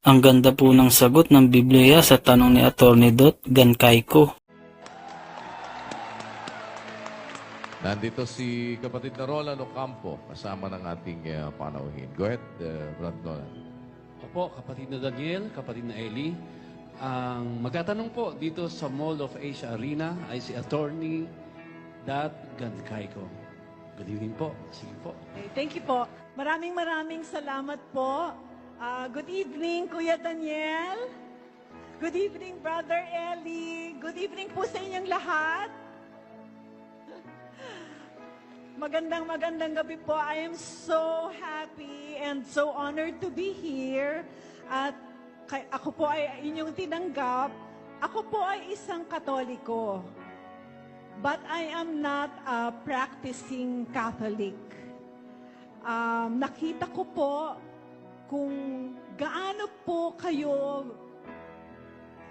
Ang ganda po ng sagot ng Biblia sa tanong ni Atty. Dot Gancayco. Nandito si kapatid na Roland Ocampo, kasama ng ating panauhin. Go ahead, Brad Roland. Opo, kapatid na Daniel, kapatid na Eli. Ang magtatanong po dito sa Mall of Asia Arena ay si Atty. Dot Gancayco. Good evening po. Sige po. Okay, thank you po. Maraming salamat po. Good evening, Kuya Daniel. Good evening, Brother Eli. Good evening po sa inyong lahat. Magandang gabi po. I am so happy and so honored to be here. At ako po ay inyong tinanggap. Ako po ay isang Katoliko. But I am not a practicing Catholic. Nakita ko po kung gaano po kayo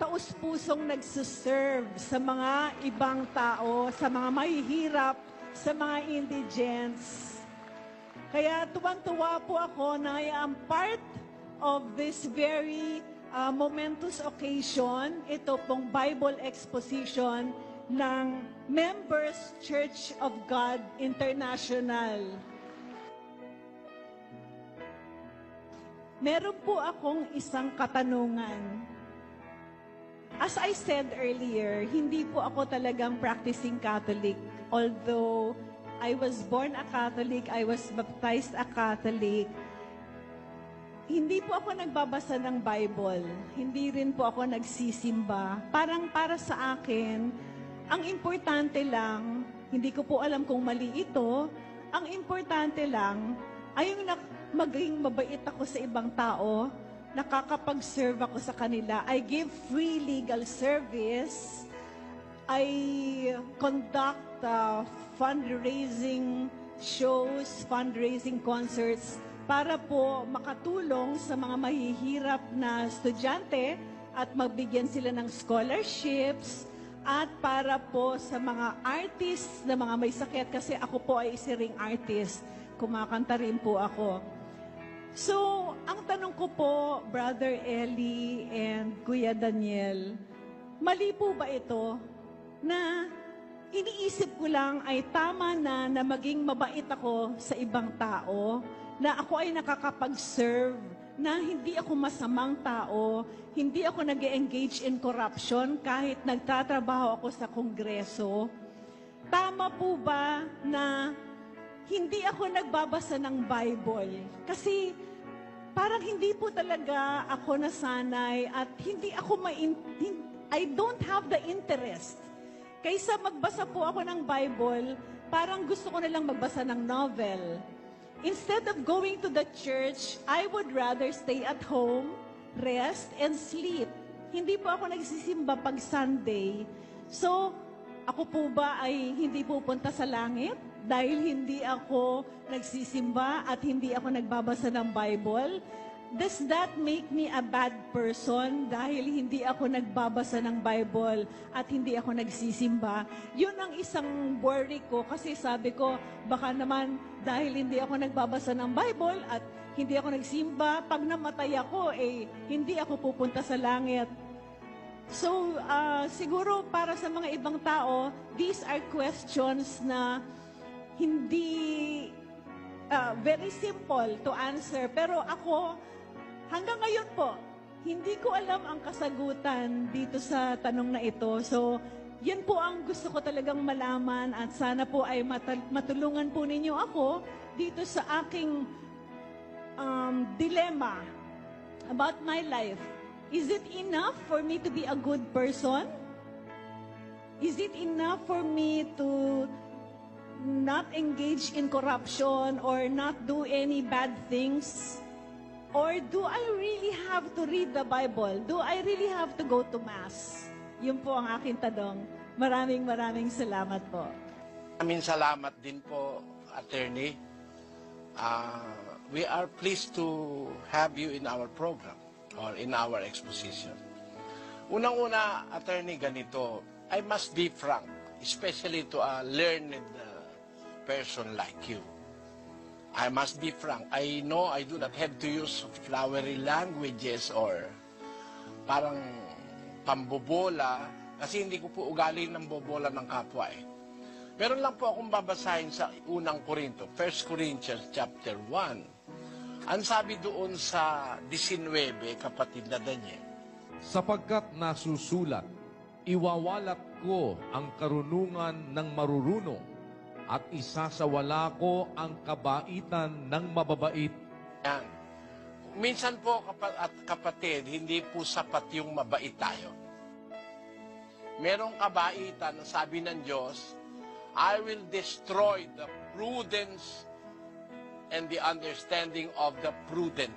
taus-pusong nagsuserve sa mga ibang tao, sa mga mahihirap, sa mga indigents. Kaya tuwang-tuwa po ako na I am part of this very momentous occasion, ito pong Bible exposition ng Members Church of God International. Meron po akong isang katanungan. As I said earlier, hindi po ako talagang practicing Catholic. Although I was born a Catholic, I was baptized a Catholic, hindi po ako nagbabasa ng Bible. Hindi rin po ako nagsisimba. Parang para sa akin, ang importante lang, hindi ko po alam kung mali ito, ang importante lang ay yung maging mabait ako sa ibang tao, nakakapag-serve ako sa kanila. I give free legal service. I conduct fundraising shows, fundraising concerts para po makatulong sa mga mahihirap na estudyante at magbigyan sila ng scholarships at para po sa mga artists na mga may sakit kasi ako po ay isa ring artist. Kumakanta rin po ako. So, ang tanong ko po, Brother Eli and Kuya Daniel, mali po ba ito na iniisip ko lang ay tama na maging mabait ako sa ibang tao, na ako ay nakakapag-serve, na hindi ako masamang tao, hindi ako nag-engage in corruption kahit nagtatrabaho ako sa Kongreso? Tama po ba na hindi ako nagbabasa ng Bible? Kasi parang hindi po talaga ako nasanay at hindi ako I don't have the interest. Kaysa magbasa po ako ng Bible, parang gusto ko na lang magbasa ng novel. Instead of going to the church, I would rather stay at home, rest, and sleep. Hindi po ako nagsisimba pag Sunday. So, ako po ba ay hindi pupunta sa langit? Dahil hindi ako nagsisimba at hindi ako nagbabasa ng Bible? Does that make me a bad person dahil hindi ako nagbabasa ng Bible at hindi ako nagsisimba? Yun ang isang worry ko kasi sabi ko, baka naman dahil hindi ako nagbabasa ng Bible at hindi ako nagsimba, pag namatay ako, hindi ako pupunta sa langit. So, siguro para sa mga ibang tao, these are questions na hindi very simple to answer. Pero ako, hanggang ngayon po, hindi ko alam ang kasagutan dito sa tanong na ito. So, yan po ang gusto ko talagang malaman at sana po ay matulungan po ninyo ako dito sa aking dilemma about my life. Is it enough for me to be a good person? Is it enough for me to not engage in corruption or not do any bad things? Or do I really have to read the Bible? Do I really have to go to Mass? Yun po ang aking tanong. Maraming salamat po. Maraming salamat din po, Attorney. We are pleased to have you in our program or in our exposition. Unang-una, Attorney, ganito, I must be frank, especially to a learned person like you. I must be frank. I know I do not have to use flowery languages or parang pambobola kasi hindi ko po ugali ng bobola ng kapwa eh. Meron lang po akong babasahin sa unang Korinto, 1 Corinthians chapter 1. Ang sabi doon sa 19, kapatid na Daniel, Sapagkat nasusulat, iwawalat ko ang karunungan ng marurunong at isasawala ko ang kabaitan ng mababait. yan. Minsan po, kapatid, hindi po sapat yung mabait tayo. Merong kabaitan, sabi ng Diyos, I will destroy the prudence and the understanding of the prudent.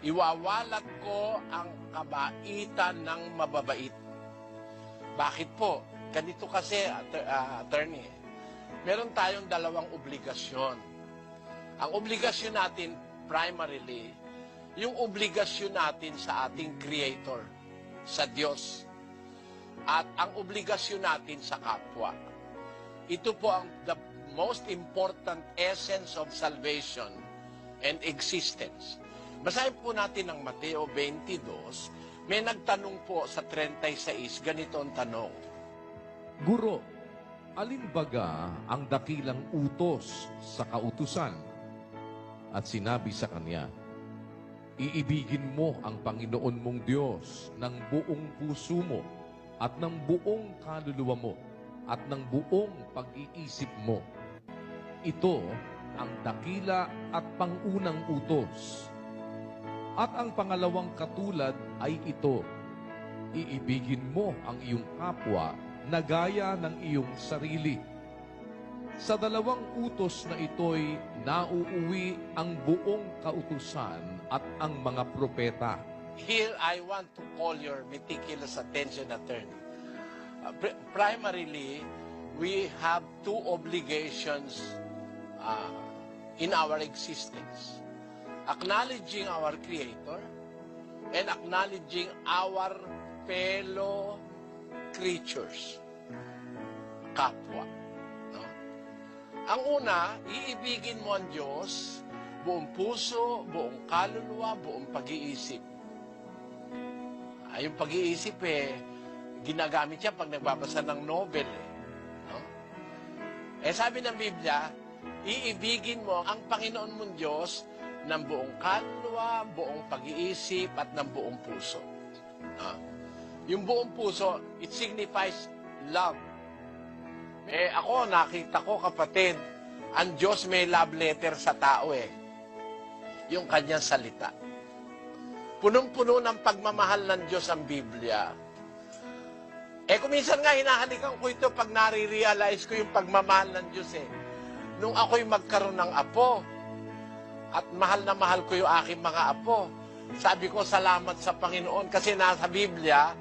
Iwawalat ko ang kabaitan ng mababait. Bakit po? Ganito kasi, attorney, meron tayong dalawang obligasyon. Ang obligasyon natin, primarily, yung obligasyon natin sa ating Creator, sa Diyos. At ang obligasyon natin sa kapwa. Ito po ang the most important essence of salvation and existence. Basahin po natin ang Mateo 22. May nagtanong po sa 36, ganito ang tanong. Guro, alin baga ang dakilang utos sa kautusan? At sinabi sa kanya, iibigin mo ang Panginoon mong Diyos ng buong puso mo at ng buong kaluluwa mo at ng buong pag-iisip mo. Ito ang dakila at pangunang utos. At ang pangalawang katulad ay ito, iibigin mo ang iyong kapwa na gaya ng iyong sarili. Sa dalawang utos na ito'y nauuwi ang buong kautusan at ang mga propeta. Here, I want to call your meticulous attention, attorney. Primarily, we have two obligations in our existence. Acknowledging our Creator and acknowledging our fellow creatures, kapwa. No? Ang una, iibigin mo ang Diyos, buong puso, buong kaluluwa, buong pag-iisip. Yung pag-iisip ginagamit siya pag nagbabasa ng novel. No? Sabi ng Biblia, iibigin mo ang Panginoon mong Diyos ng buong kaluluwa, buong pag-iisip, at ng buong puso. No? Yung buong puso, it signifies love. Ako, nakita ko, kapatid, ang Diyos may love letter sa tao yung kanyang salita. Punong-puno ng pagmamahal ng Diyos ang Biblia. Kung minsan nga, hinahalikan ko ito pag nare-realize ko yung pagmamahal ng Diyos Nung ako'y magkaroon ng apo, at mahal na mahal ko yung aking mga apo, sabi ko, salamat sa Panginoon, kasi nasa Biblia,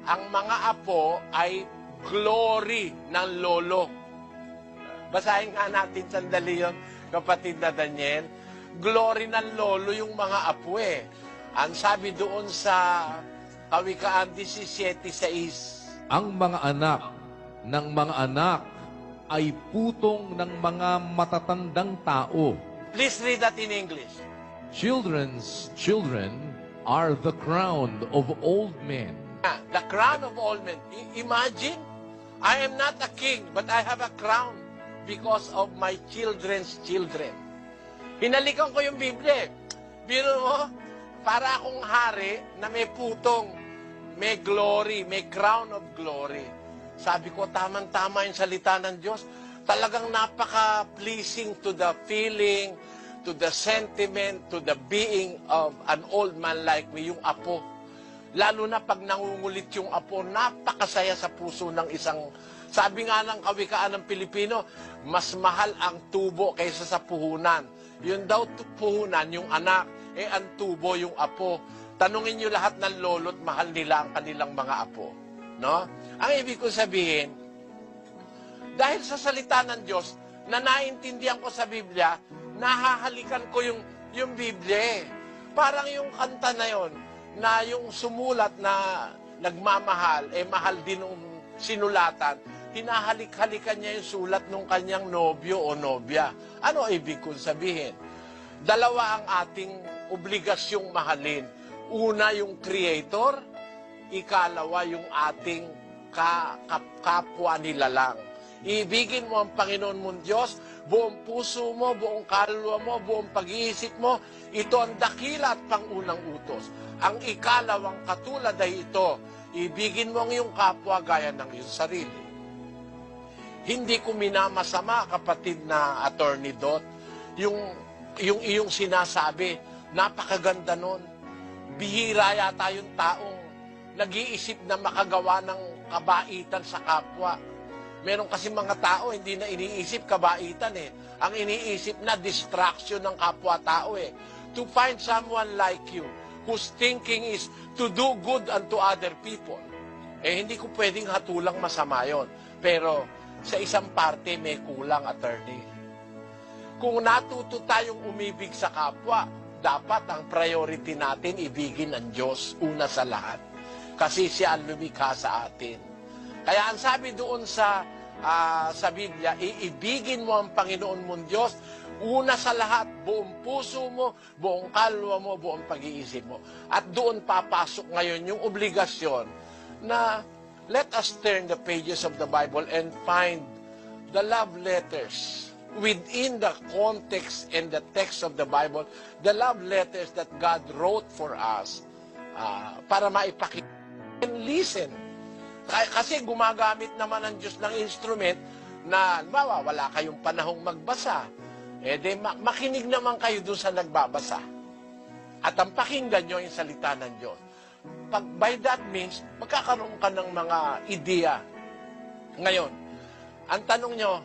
ang mga apo ay glory ng lolo. Basahin nga natin sandali yun, kapatid na Daniel. Glory ng lolo yung mga apo Ang sabi doon sa Kawikaan 17:6. Ang mga anak ng mga anak ay putong ng mga matatandang tao. Please read that in English. Children's children are the crown of old men. The crown of all men. Imagine, I am not a king, but I have a crown because of my children's children. Hinalikan ko yung Biblia. Biro mo, para akong hari na may putong, may glory, may crown of glory. Sabi ko, tamang-tama yung salita ng Diyos. Talagang napaka-pleasing to the feeling, to the sentiment, to the being of an old man like me, yung apo. Lalo na pag nangungulit yung apo, napakasaya sa puso ng isang, sabi nga ng kawikaan ng Pilipino, mas mahal ang tubo kaysa sa puhunan. Yun daw puhunan, yung anak, ang tubo, yung apo. Tanungin nyo lahat ng lolo't mahal nila ang kanilang mga apo. No? Ang ibig ko sabihin, dahil sa salita ng Diyos, na naintindihan ko sa Biblia, nahahalikan ko yung Biblia Parang yung kanta na yon, na yung sumulat na nagmamahal, mahal din ng sinulatan. hinahalik-halikan niya yung sulat ng kanyang nobyo o nobya. Ano ibig kong sabihin? Dalawa ang ating obligasyong mahalin. Una yung Creator, ikalawa yung ating kapwa nilalang. Ibigin mo ang Panginoon mong Diyos, buong puso mo, buong kaluluwa mo, buong pag-iisip mo. Ito ang dakila at pangunang utos. Ang ikalawang katulad ay ito, ibigin mo ang iyong kapwa gaya ng iyong sarili. Hindi ko minamasama, kapatid na Attorney Dot, yung iyong sinasabi, napakaganda nun. Bihira yata yung taong nag-iisip na makagawa ng kabaitan sa kapwa. Meron kasi mga tao, hindi na iniisip kabaitan eh. Ang iniisip na distraction ng kapwa-tao eh. To find someone like you, whose thinking is to do good unto other people. Eh, hindi ko pwedeng hatulang masama yon. Pero, sa isang parte, may kulang, attorney. Kung natuto tayong umibig sa kapwa, dapat ang priority natin, ibigin ang Diyos una sa lahat. Kasi siya ang lumikha sa atin. Kaya ang sabi doon sa Biblia, iibigin mo ang Panginoon mong Diyos, una sa lahat, buong puso mo, buong kaluluwa mo, buong pag-iisip mo. At doon papasok ngayon yung obligasyon na let us turn the pages of the Bible and find the love letters within the context and the text of the Bible, the love letters that God wrote for us para maipakita and listen. Kasi gumagamit naman ang Diyos ng instrument na, halimbawa, wala kayong panahong magbasa. Eh, makinig naman kayo doon sa nagbabasa. At ang pakinggan nyo yung salita ng Diyos. By that means, magkakaroon ka ng mga ideya. Ngayon, ang tanong nyo,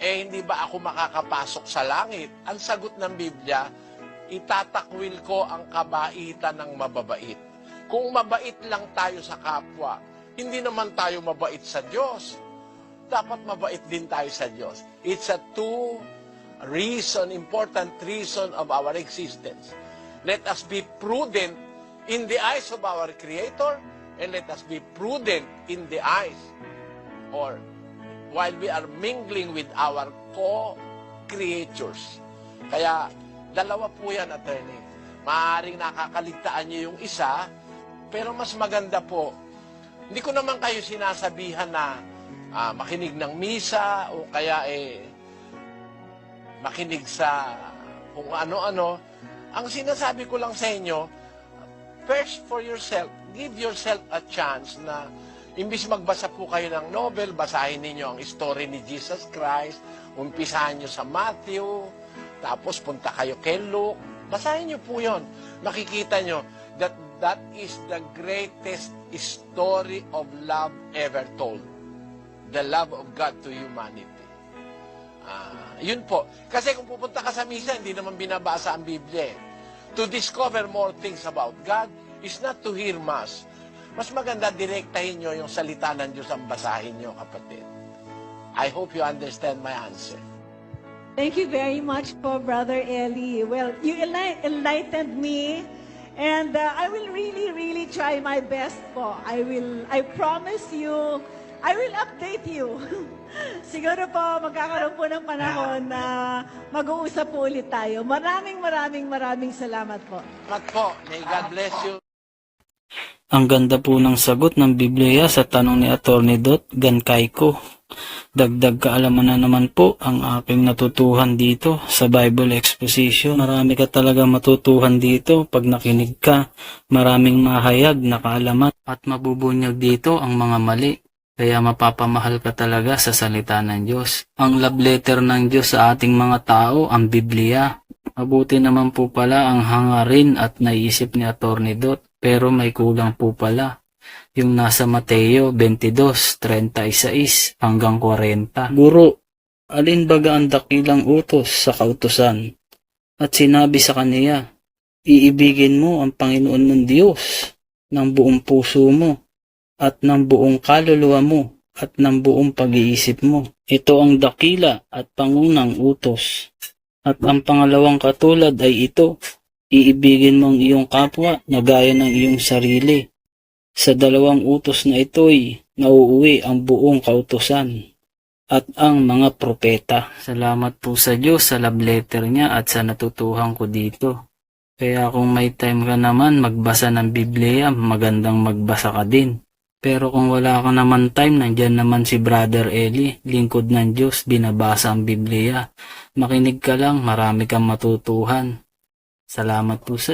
hindi ba ako makakapasok sa langit? Ang sagot ng Biblia, itatakwil ko ang kabaitan ng mababait. Kung mabait lang tayo sa kapwa, hindi naman tayo mabait sa Diyos. Dapat mabait din tayo sa Diyos. It's a important reason of our existence. Let us be prudent in the eyes of our Creator, and let us be prudent in the eyes, or while we are mingling with our co-creatures. Kaya, dalawa po yan, attorney. Maaaring nakakaligtaan niyo yung isa, pero mas maganda po, hindi ko naman kayo sinasabihan na makinig ng misa o kaya makinig sa kung ano-ano. Ang sinasabi ko lang sa inyo, first for yourself, give yourself a chance na imbis magbasa po kayo ng novel, basahin ninyo ang story ni Jesus Christ, umpisahan nyo sa Matthew, tapos punta kayo kay Luke, basahin nyo po yun. Makikita nyo that is the greatest story of love ever told. The love of God to humanity. Yun po. Kasi kung pupunta ka sa misa, hindi naman binabasa ang Biblia. To discover more things about God is not to hear Mass. Mas maganda, direktahin nyo yung salita ng Diyos ang basahin nyo, kapatid. I hope you understand my answer. Thank you very much po, Brother Eli. Well, you enlightened me, and I will really try my best po. I promise you, I will update you. Siguro po, magkakaroon po ng panahon na mag-uusap po ulit tayo. Maraming salamat po. Salamat po. May God bless you. Ang ganda po ng sagot ng Biblia sa tanong ni Attorney Dot Gankay ko. Dagdag kaalaman na naman po ang aking natutuhan dito sa Bible Exposition. Marami ka talaga matutuhan dito pag nakinig ka. Maraming mahayag na kaalaman at mabubunyag dito ang mga mali. Kaya mapapamahal ka talaga sa salita ng Diyos. Ang love letter ng Diyos sa ating mga tao, ang Biblia. Mabuti naman po pala ang hangarin at naiisip ni Attorney Dot, pero may kulang po pala. Yung nasa Mateo 22:36 hanggang 40. Guro, alin baga ang dakilang utos sa kautusan? At sinabi sa kaniya, iibigin mo ang Panginoon mong Diyos ng buong puso mo, at ng buong kaluluwa mo, at ng buong pag-iisip mo. Ito ang dakila at pangunang utos. At ang pangalawang katulad ay ito, iibigin mo ang iyong kapwa na gaya ng iyong sarili. Sa dalawang utos na ito'y nauuwi ang buong kautusan at ang mga propeta. Salamat po sa Diyos sa love letter niya at sa natutuhan ko dito. Kaya kung may time ka naman magbasa ng Biblia, magandang magbasa ka din. Pero kung wala ka naman time, nandyan naman si Brother Eli, lingkod ng Diyos, binabasa ang Biblia. Makinig ka lang, marami kang matutuhan. Salamat po sa